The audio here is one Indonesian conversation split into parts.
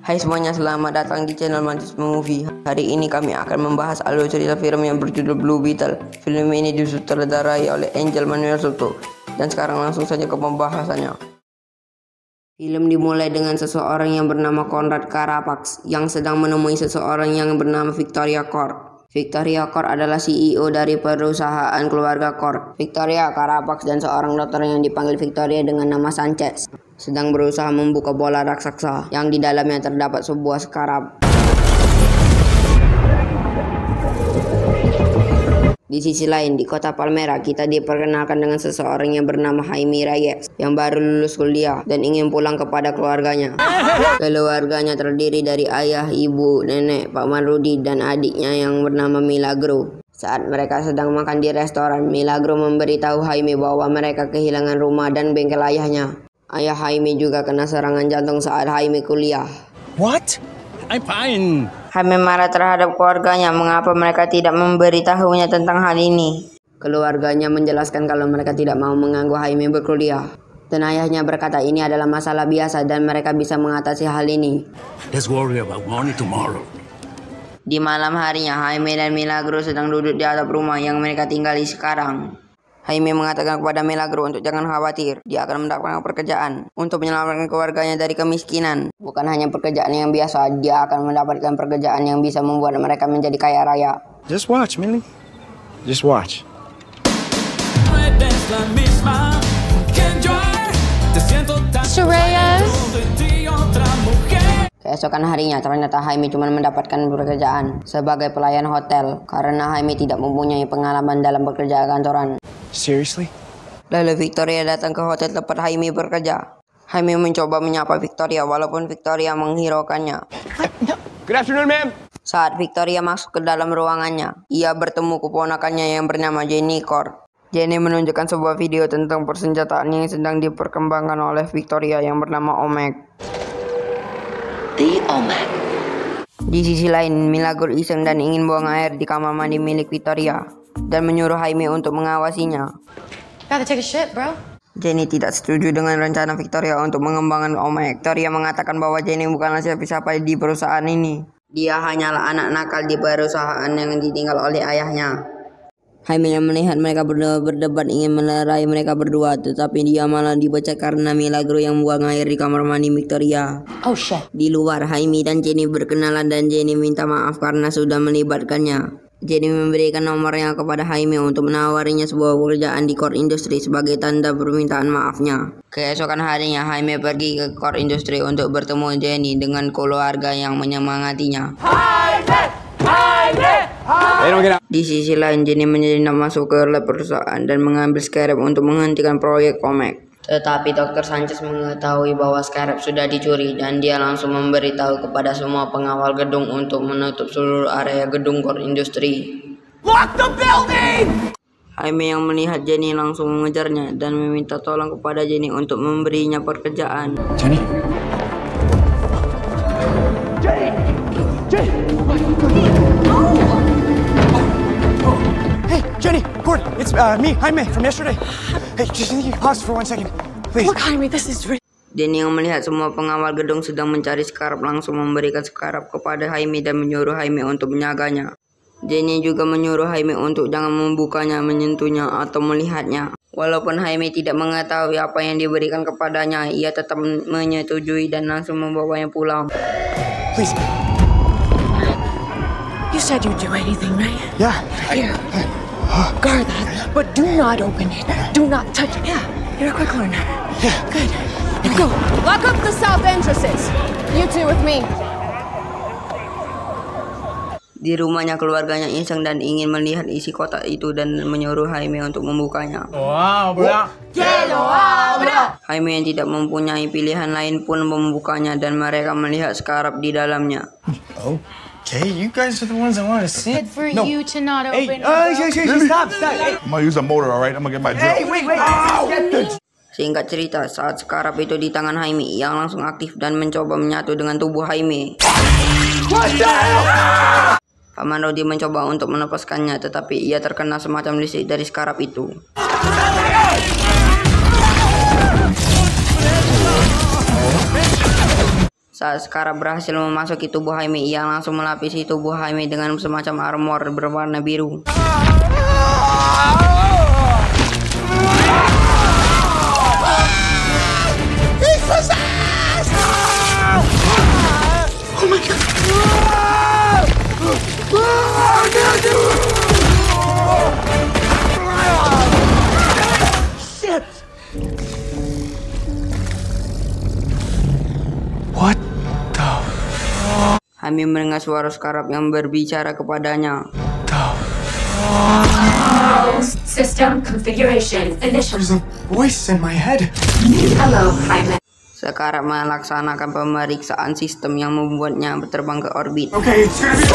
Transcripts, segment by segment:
Hai semuanya, selamat datang di channel Mantis Movie. Hari ini kami akan membahas alur cerita film yang berjudul Blue Beetle. Film ini disutradarai oleh Angel Manuel Soto. Dan sekarang langsung saja ke pembahasannya. Film dimulai dengan seseorang yang bernama Conrad Carapax yang sedang menemui seseorang yang bernama Victoria Kor. Victoria Kor adalah CEO dari perusahaan keluarga Kor. Victoria Carapax dan seorang dokter yang dipanggil Victoria dengan nama Sanchez sedang berusaha membuka bola raksasa yang di dalamnya terdapat sebuah skarab. Di sisi lain, di kota Palmera, kita diperkenalkan dengan seseorang yang bernama Jaime Reyes yang baru lulus kuliah dan ingin pulang kepada keluarganya. Keluarganya terdiri dari ayah, ibu, nenek, Pak Rudi, dan adiknya yang bernama Milagro. Saat mereka sedang makan di restoran, Milagro memberitahu Jaime bahwa mereka kehilangan rumah dan bengkel ayahnya. Ayah Jaime juga kena serangan jantung saat Jaime kuliah. What? I'm fine. Jaime marah terhadap keluarganya mengapa mereka tidak memberitahunya tentang hal ini. Keluarganya menjelaskan kalau mereka tidak mau mengganggu Jaime berkuliah. Dan ayahnya berkata ini adalah masalah biasa dan mereka bisa mengatasi hal ini. Let's worry about money tomorrow. Di malam harinya, Jaime dan Milagro sedang duduk di atap rumah yang mereka tinggali sekarang. Jaime mengatakan kepada Milagro untuk jangan khawatir, dia akan mendapatkan pekerjaan untuk menyelamatkan keluarganya dari kemiskinan. Bukan hanya pekerjaan yang biasa, dia akan mendapatkan pekerjaan yang bisa membuat mereka menjadi kaya raya. Just watch, Millie. Just watch. Mr. Reyes? Keesokan harinya, ternyata Jaime cuma mendapatkan pekerjaan sebagai pelayan hotel karena Jaime tidak mempunyai pengalaman dalam bekerja kantoran. Seriously? Lalu Victoria datang ke hotel tempat Jaime bekerja. Jaime mencoba menyapa Victoria walaupun Victoria menghiraukannya. Good afternoon, ma'am. Saat Victoria masuk ke dalam ruangannya, ia bertemu keponakannya yang bernama Jenny Kor. Jenny menunjukkan sebuah video tentang persenjataan yang sedang diperkembangkan oleh Victoria yang bernama Omek. The Omek. Di sisi lain, Milagro iseng dan ingin buang air di kamar mandi milik Victoria dan menyuruh Jaime untuk mengawasinya. Gotta take a shit, bro. Jenny tidak setuju dengan rencana Victoria untuk mengembangkan Omek. Victoria mengatakan bahwa Jenny bukanlah siapa-siapa di perusahaan ini. Dia hanyalah anak nakal di perusahaan yang ditinggal oleh ayahnya. Jaime yang melihat mereka berdua berdebat ingin melerai mereka berdua, tetapi dia malah dipecat karena Milagro yang buang air di kamar mandi Victoria. Oh shit. Di luar, Jaime dan Jenny berkenalan dan Jenny minta maaf karena sudah melibatkannya. Jenny memberikan nomornya kepada Jaime untuk menawarinya sebuah pekerjaan di Core Industry sebagai tanda permintaan maafnya. Keesokan harinya, Jaime pergi ke Core Industry untuk bertemu Jenny dengan keluarga yang menyemangatinya. Di sisi lain, Jenny menyelinap masuk ke lab perusahaan dan mengambil scarab untuk menghentikan proyek Omek. Tetapi Dr. Sanchez mengetahui bahwa scarab sudah dicuri dan dia langsung memberitahu kepada semua pengawal gedung untuk menutup seluruh area gedung Core Industry. Lock the building! Jaime yang melihat Jenny langsung mengejarnya dan meminta tolong kepada Jenny untuk memberinya pekerjaan. Jenny? Hey, Jenny, Gordon, it's me, Jaime, from yesterday. Hey, just need you to pause for 1 second, please. Look, Jaime, this is Jenny yang melihat semua pengawal gedung sedang mencari skarab langsung memberikan skarab kepada Jaime dan menyuruh Jaime untuk menyaganya. Jenny juga menyuruh Jaime untuk jangan membukanya, menyentuhnya, atau melihatnya. Walaupun Jaime tidak mengetahui apa yang diberikan kepadanya, ia tetap menyetujui dan langsung membawanya pulang. Please. You said you'd do anything, right? Yeah. Here. Guard that, but do not open it. Do not touch it. Yeah, you're a quick learner. Yeah. Good. Here we go. Lock up the south entrances. You two with me. Di rumahnya, keluarganya iseng dan ingin melihat isi kotak itu dan menyuruh Jaime untuk membukanya. Wow, bro. Jaime yang tidak mempunyai pilihan lain pun membukanya dan mereka melihat skarab di dalamnya. Okay, you guys are the ones I want to see. Good for you to not Hey, open stop. I'm gonna use a motor, all right? I'm gonna get my drill. Wait. Singkat cerita, saat skarab itu di tangan Jaime, ia langsung aktif dan mencoba menyatu dengan tubuh Jaime. Paman Rodi mencoba untuk melepaskannya, tetapi ia terkena semacam listrik dari skarab itu. Saat Scarab berhasil memasuki tubuh Jaime, ia langsung melapisi tubuh Jaime dengan semacam armor berwarna biru. Oh my God! Shit! What the Jaime mendengar suara Scarab yang berbicara kepadanya. System configuration initial. There's a voice in my head. Hello, Jaime. Scarab melaksanakan pemeriksaan sistem yang membuatnya terbang ke orbit. Okay, it's gonna be.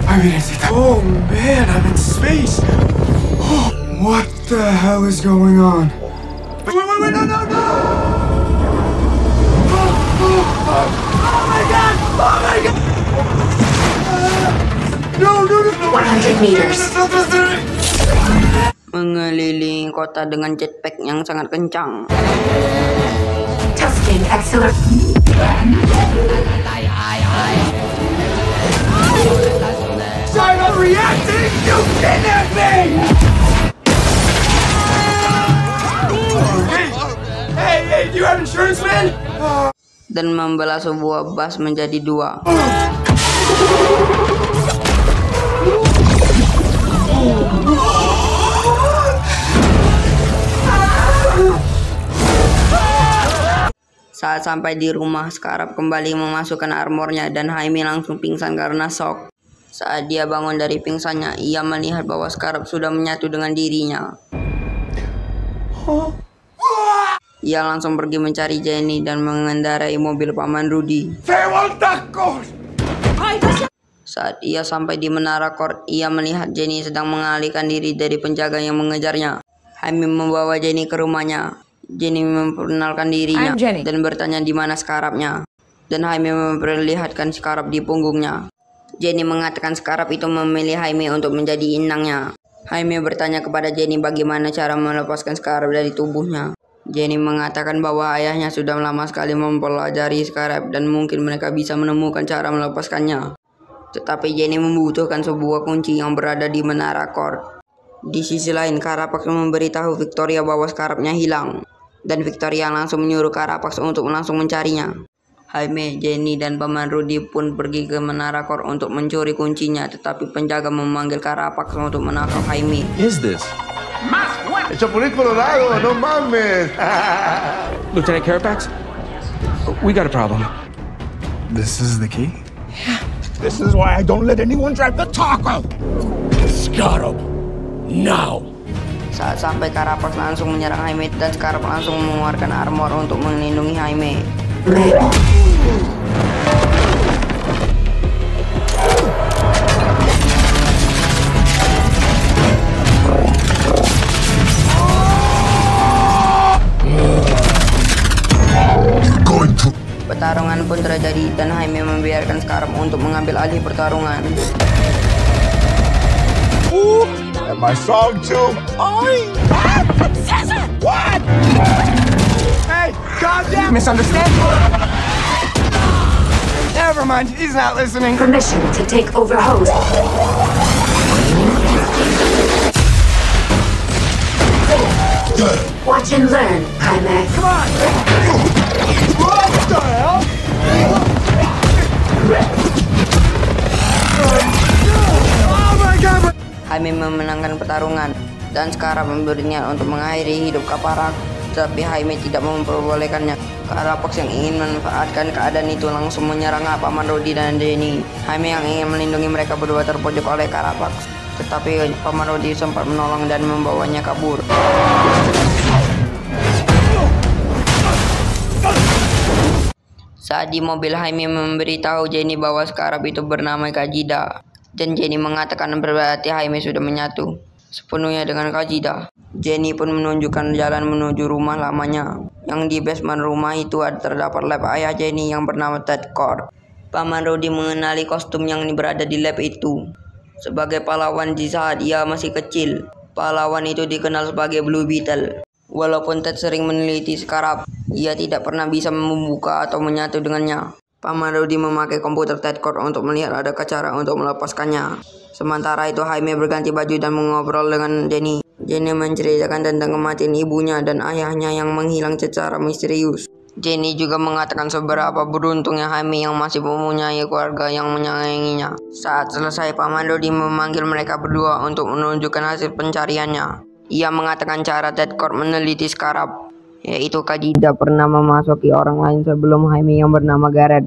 I mean, oh man, I'm in space. Oh, what the hell is going on? Wait, no! Oh my God! Oh my God! No! 100 meters. Mengelilingi kota dengan jetpack yang sangat kencang. Testing acceleration. I'm not reacting! You kidnapped me! Hey, do you have insurance, man? Dan membelah sebuah bus menjadi dua. Saat sampai di rumah, Scarab kembali memasukkan armornya dan Jaime langsung pingsan karena shock. Saat dia bangun dari pingsannya, ia melihat bahwa Scarab sudah menyatu dengan dirinya. Ia langsung pergi mencari Jenny dan mengendarai mobil Paman Rudy. Saat ia sampai di menara Court, ia melihat Jenny sedang mengalihkan diri dari penjaga yang mengejarnya. Jaime membawa Jenny ke rumahnya. Jenny memperkenalkan dirinya dan bertanya di mana Scarabnya. Dan Jaime memperlihatkan Scarab di punggungnya. Jenny mengatakan Scarab itu memilih Jaime untuk menjadi inangnya. Jaime bertanya kepada Jenny bagaimana cara melepaskan Scarab dari tubuhnya. Jenny mengatakan bahwa ayahnya sudah lama sekali mempelajari Scarab dan mungkin mereka bisa menemukan cara melepaskannya. Tetapi Jenny membutuhkan sebuah kunci yang berada di menara Court. Di sisi lain, Carapax memberitahu Victoria bahwa Scarabnya hilang. Dan Victoria langsung menyuruh Carapax untuk langsung mencarinya. Jaime, Jenny, dan Paman Rudy pun pergi ke menara Court untuk mencuri kuncinya, tetapi penjaga memanggil Carapax untuk menangkap Jaime. Is this? El Chapulín Colorado, no mames. Lieutenant Carapax? We got a problem. This is the key? This is why I don't let anyone drive the taco. Scarab, now! Saat sampai, Carapax langsung menyerang Jaime dan Scarab langsung mengeluarkan armor untuk melindungi Jaime. Pertarungan pun terjadi dan Jaime membiarkan Scarab untuk mengambil alih pertarungan. And my song too. What? Hey, calm down! Misunderstand? Never mind, he's not listening. Permission to take over host. Watch and learn, Jaime. Come on! What the hell? Oh my God! Jaime memenangkan pertarungan dan Scarab berniat untuk mengakhiri hidup Carapax, tetapi Jaime tidak memperbolehkannya. Carapax yang ingin memanfaatkan keadaan itu langsung menyerang Paman Rudy dan Jenny. Jaime yang ingin melindungi mereka berdua terpojok oleh Carapax, tetapi Paman Rudy sempat menolong dan membawanya kabur. Saat di mobil, Jaime memberitahu Jenny bahwa Scarab itu bernama Kajida. Dan Jenny mengatakan berarti Jaime sudah menyatu sepenuhnya dengan Kajida. Jenny pun menunjukkan jalan menuju rumah lamanya. Yang di basement rumah itu terdapat lab ayah Jenny yang bernama Ted Cord. Paman Rudy mengenali kostum yang berada di lab itu. Sebagai pahlawan di saat ia masih kecil, pahlawan itu dikenal sebagai Blue Beetle. Walaupun Ted sering meneliti skarab, ia tidak pernah bisa membuka atau menyatu dengannya. Paman Rudy memakai komputer Ted Cord untuk melihat adakah cara untuk melepaskannya. Sementara itu Jaime berganti baju dan mengobrol dengan Jenny. Jenny menceritakan tentang kematian ibunya dan ayahnya yang menghilang secara misterius. Jenny juga mengatakan seberapa beruntungnya Jaime yang masih mempunyai keluarga yang menyayanginya. Saat selesai, Paman Rudy memanggil mereka berdua untuk menunjukkan hasil pencariannya. Ia mengatakan cara Ted Cord meneliti skarab, yaitu Kadida pernah memasuki orang lain sebelum Jaime yang bernama Garrett.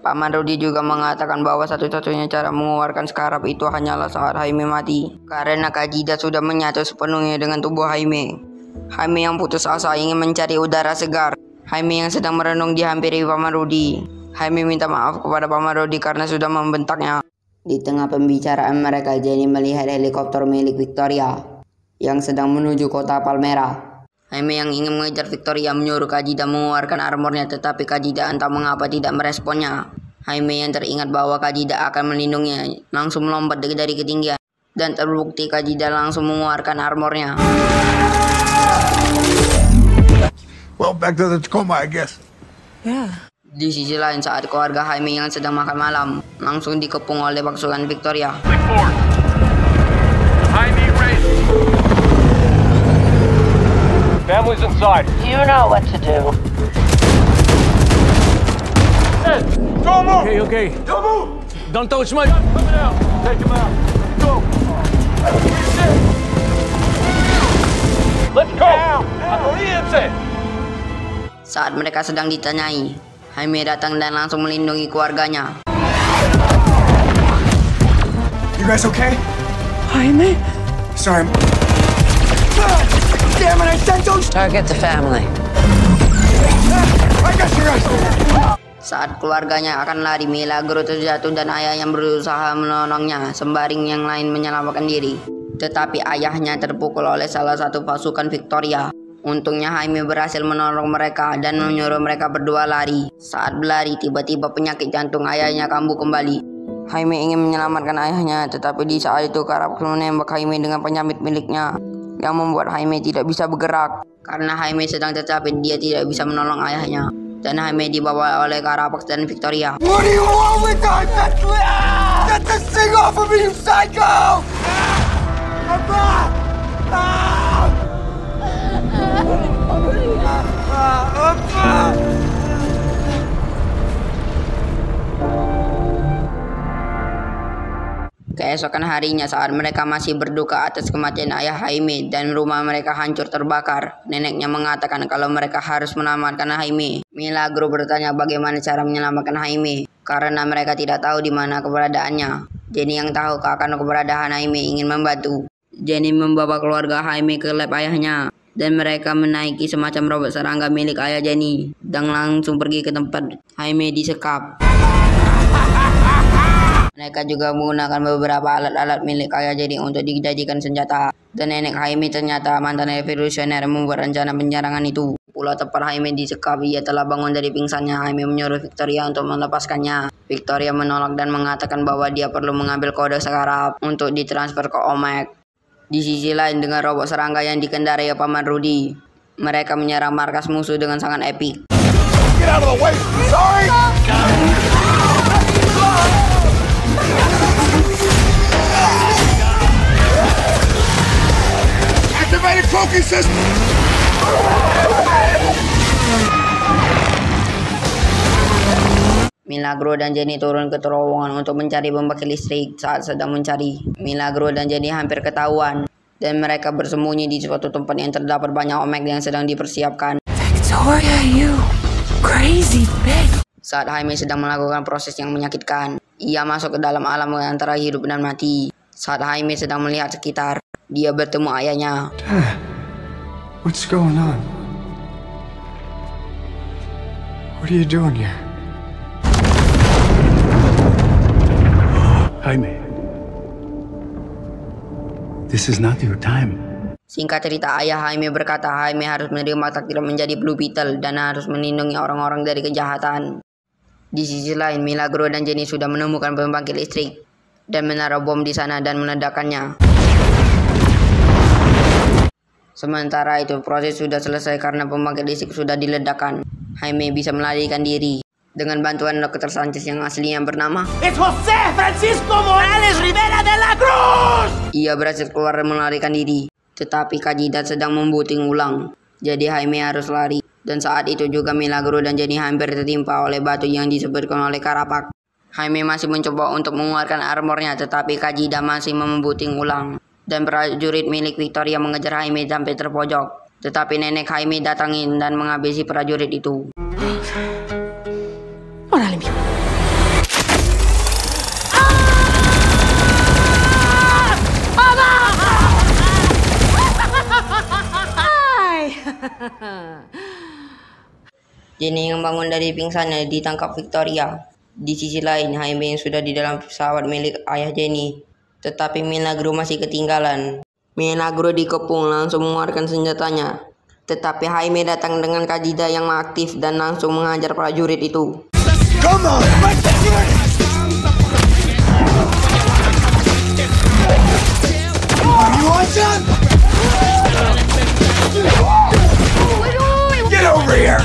Paman Rudy juga mengatakan bahwa satu-satunya cara mengeluarkan skarab itu hanyalah saat Jaime mati, karena Kadida sudah menyatu sepenuhnya dengan tubuh Jaime. Jaime yang putus asa ingin mencari udara segar. Jaime yang sedang merenung dihampiri Paman Rudy. Jaime minta maaf kepada Paman Rudy karena sudah membentaknya. Di tengah pembicaraan mereka, Jenny melihat helikopter milik Victoria yang sedang menuju kota Palmera. Jaime yang ingin mengejar Victoria menyuruh Kadida mengeluarkan armornya, tetapi Kadida entah mengapa tidak meresponnya. Jaime yang teringat bahwa Kadida akan melindunginya langsung melompat dari ketinggian, dan terbukti Kadida langsung mengeluarkan armornya. Well, back to the Tacoma, I guess. Yeah. Di sisi lain, saat keluarga Jaime yang sedang makan malam langsung dikepung oleh pasukan Victoria. Jaime race. Family's inside. You know what to do. Don't move! Okay. Don't move! Don't touch my... Coming out. Take him out. Go. Let's go. Oriente. Saat mereka sedang ditanyai, Jaime datang dan langsung melindungi keluarganya. You guys okay? Jaime? Sorry. Damn it, I sent those. Target the family. I got you guys. Saat keluarganya akan lari, Milagro terjatuh dan ayah yang berusaha menolongnya, sembari yang lain menyelamatkan diri. Tetapi ayahnya terpukul oleh salah satu pasukan Victoria. Untungnya Jaime berhasil menolong mereka dan menyuruh mereka berdua lari. Saat berlari, tiba-tiba penyakit jantung ayahnya kambuh kembali. Jaime ingin menyelamatkan ayahnya, tetapi di saat itu Carapax menembak Jaime dengan penyambit miliknya, yang membuat Jaime tidak bisa bergerak. Karena Jaime sedang tercapit, dia tidak bisa menolong ayahnya. Dan Jaime dibawa oleh Carapax dan Victoria. What do you want with that? Get this thing off of me, you psycho! Keesokan harinya, saat mereka masih berduka atas kematian ayah Jaime dan rumah mereka hancur terbakar, neneknya mengatakan kalau mereka harus menyelamatkan Jaime. Milagro bertanya bagaimana cara menyelamatkan Jaime, karena mereka tidak tahu di mana keberadaannya. Jenny yang tahu akan keberadaan Jaime ingin membantu. Jenny membawa keluarga Jaime ke lab ayahnya, dan mereka menaiki semacam robot serangga milik ayah Jenny, dan langsung pergi ke tempat Jaime disekap. Mereka juga menggunakan beberapa alat-alat milik ayah Jenny untuk dijadikan senjata. Dan nenek Jaime ternyata mantan revolusioner yang membuat rencana penyerangan itu. Pulau tepat Jaime disekap, ia telah bangun dari pingsannya. Jaime menyuruh Victoria untuk melepaskannya. Victoria menolak dan mengatakan bahwa dia perlu mengambil kode skarab untuk ditransfer ke Omek. Di sisi lain, dengan robot serangga yang dikendarai Paman Rudy, mereka menyerang markas musuh dengan sangat epik. Get out of the way! Sorry! Activated trophy system! Milagro dan Jenny turun ke terowongan untuk mencari pembangkit listrik. Saat sedang mencari, Milagro dan Jenny hampir ketahuan, dan mereka bersembunyi di suatu tempat yang terdapat banyak omek yang sedang dipersiapkan. Victoria, you crazy bitch. Saat Jaime sedang melakukan proses yang menyakitkan, ia masuk ke dalam alam antara hidup dan mati. Saat Jaime sedang melihat sekitar, dia bertemu ayahnya. Dad, what's going on? What are you doing here? Jaime, this is not your time. Singkat cerita, ayah Jaime berkata Jaime harus menerima takdir menjadi Blue Beetle dan harus melindungi orang-orang dari kejahatan. Di sisi lain, Milagro dan Jenny sudah menemukan pembangkit listrik dan menaruh bom di sana dan meledakkannya. Sementara itu proses sudah selesai karena pembangkit listrik sudah diledakkan. Jaime bisa melarikan diri dengan bantuan Dr. Sanchez yang aslinya bernama It's Jose Francisco Morales Rivera de la Cruz! Ia berhasil keluar dan melarikan diri. Tetapi Kajida sedang membuting ulang. Jadi Jaime harus lari. Dan saat itu juga Milagro dan Jenny hampir tertimpa oleh batu yang disebutkan oleh Karapak. Jaime masih mencoba untuk mengeluarkan armornya, tetapi Kajida masih membuting ulang. Dan prajurit milik Victoria mengejar Jaime sampai terpojok. Tetapi nenek Jaime datangin dan menghabisi prajurit itu. Órale, mijo. Jenny yang bangun dari pingsannya ditangkap Victoria. Di sisi lain, Jaime yang sudah di dalam pesawat milik ayah Jenny. Tetapi Milagro masih ketinggalan. Milagro dikepung langsung mengeluarkan senjatanya. Tetapi Jaime datang dengan Kajida yang aktif dan langsung menghajar prajurit itu. Come on, let's do it! You want some? Get over here!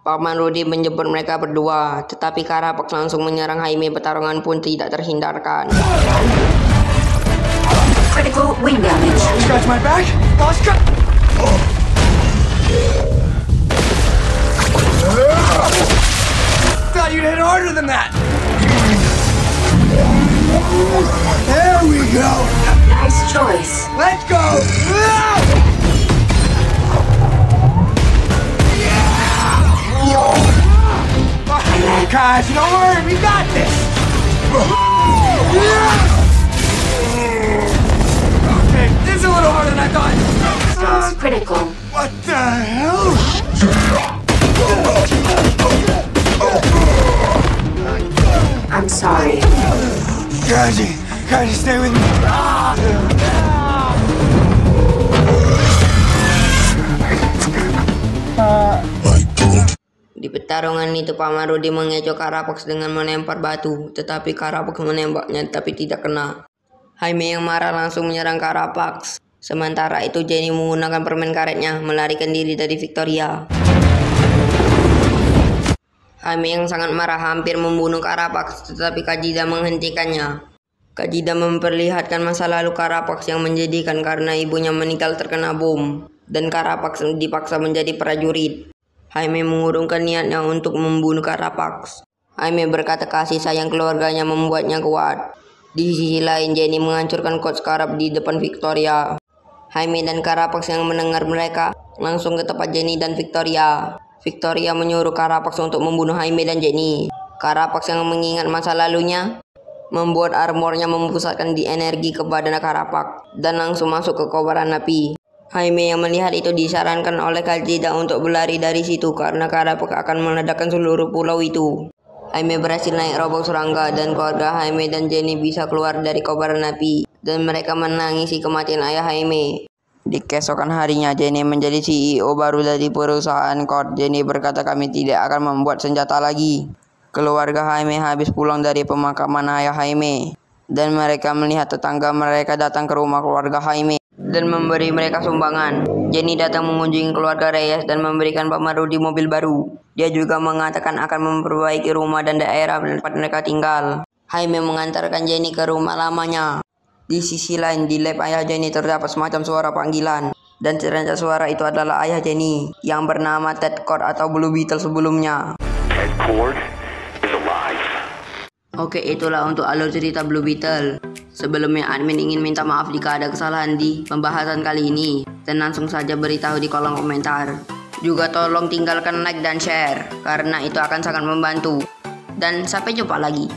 Paman Rudy menjemput mereka berdua, tetapi Karapak langsung menyerang Jaime. Pertarungan pun tidak terhindarkan. Critical wing damage. Scratch my back? Lost cut! Thought you'd hit harder than that! There we go! Nice choice. Let's go! Guys, don't worry, we got this! Okay, this is a little harder than I thought! Skills critical. What the hell? I'm sorry. Kaji, stay with me. Di pertarungan itu Paman Rudy mengecoh Karapak dengan melempar batu, tetapi Karapak menembaknya tapi tidak kena. Jaime yang marah langsung menyerang Karapak. Sementara itu Jenny menggunakan permen karetnya melarikan diri dari Victoria. Jaime yang sangat marah hampir membunuh Karapak, tetapi Kajida menghentikannya. Kajida memperlihatkan masa lalu Karapak yang menjadikan karena ibunya meninggal terkena bom, dan Karapak dipaksa menjadi prajurit. Jaime mengurungkan niatnya untuk membunuh Karapak. Jaime berkata kasih sayang keluarganya membuatnya kuat. Di sisi lain, Jenny menghancurkan kot skarab di depan Victoria. Jaime dan Karapak yang mendengar mereka langsung ke tempat Jenny dan Victoria. Victoria menyuruh Karapak untuk membunuh Jaime dan Jenny. Karapak yang mengingat masa lalunya membuat armornya memusatkan di energi ke badan Karapak dan langsung masuk ke kobaran api. Jaime yang melihat itu disarankan oleh Kajida untuk berlari dari situ karena Karapak akan meledakkan seluruh pulau itu. Jaime berhasil naik robot serangga dan keluarga Jaime dan Jenny bisa keluar dari kobaran api dan mereka menangisi kematian ayah Jaime. Di keesokan harinya Jenny menjadi CEO baru dari perusahaan Colt. Jenny berkata kami tidak akan membuat senjata lagi. Keluarga Jaime habis pulang dari pemakaman ayah Jaime dan mereka melihat tetangga mereka datang ke rumah keluarga Jaime dan memberi mereka sumbangan. Jenny datang mengunjungi keluarga Reyes dan memberikan Paman Rudy mobil baru. Dia juga mengatakan akan memperbaiki rumah dan daerah tempat mereka tinggal. Jaime mengantarkan Jenny ke rumah lamanya. Di sisi lain, di lab ayah Jenny terdapat semacam suara panggilan. Dan ternyata suara itu adalah ayah Jenny yang bernama Ted Kord atau Blue Beetle sebelumnya. Ted Kord is alive. Oke, itulah untuk alur cerita Blue Beetle. Sebelumnya admin ingin minta maaf jika ada kesalahan di pembahasan kali ini, dan langsung saja beritahu di kolom komentar. Juga tolong tinggalkan like dan share, karena itu akan sangat membantu. Dan sampai jumpa lagi.